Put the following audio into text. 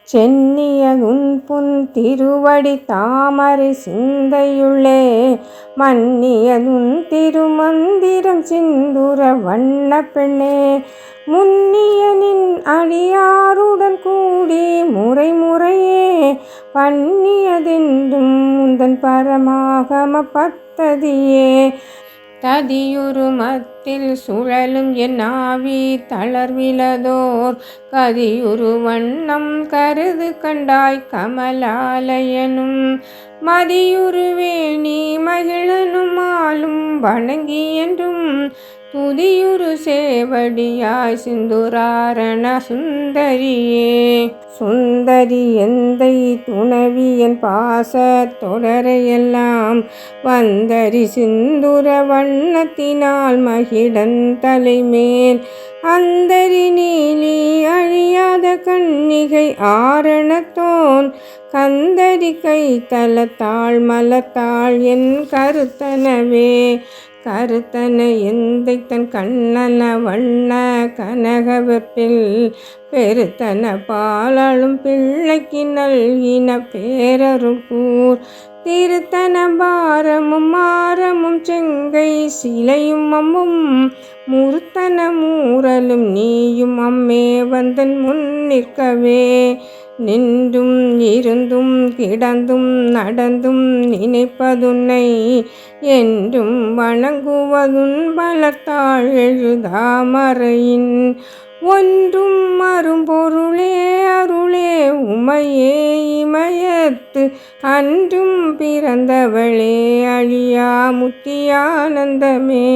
சென்னியதுன் புன் திருவடி தாமரை சிந்தையுள்ளே மன்னியதுன் திருமந்திரம் சிந்துர வண்ண பெண்ணே முன்னிய நின் அடியாருடன் கூடி முறை முறையே பண்ணியதென்றும் முந்தன் பரமாகம பத்ததியே ததியுறு மத்தில் சுழலும் என் ஆவி தளர்விலதோர் கதியுறு வண்ணம் கருது கண்டாய் கமலாலயனும் மதியுருவேணி மகிழனும் ஆளும் வணங்கி என்றும் துதியுறு சேவடியாய் சிந்துராரண சுந்தரியே சுந்தரி எந்தை துணவியன் பாச தொடரையெல்லாம் வந்தரி சிந்துர வண்ணத்தினால் மகிடன் தலைமேல் அந்தரி நீலி அழியாத கன்னிகை ஆரணத்தோன் கந்தரி கை தலத்தாள் மலத்தாள் என் கருத்தனவே கருத்தன எந்தை தன் கண்ணன வண்ண கனகவெப்பில் பெருத்தன பாலாளும் பிள்ளைக்கு நல்கின பேரருள் கூர் திருத்தன பாரமும் மாரமும் செங்கை சிலையும் அம்மும் முருத்தன மூரலும் நீயும் அம்மே வந்தன் முன் நிற்கவே நின்றும் இருந்தும் கிடந்தும் நடந்தும் நினைப்பதுன்னை என்றும் வணங்குவதுன் பலத்தாள் எழுதாமறையின் ஒன்றும் அரும்பொருளே அருளே உமையே இமயத்து அன்றும் பிறந்தவளே அழியா முத்தியானந்தமே.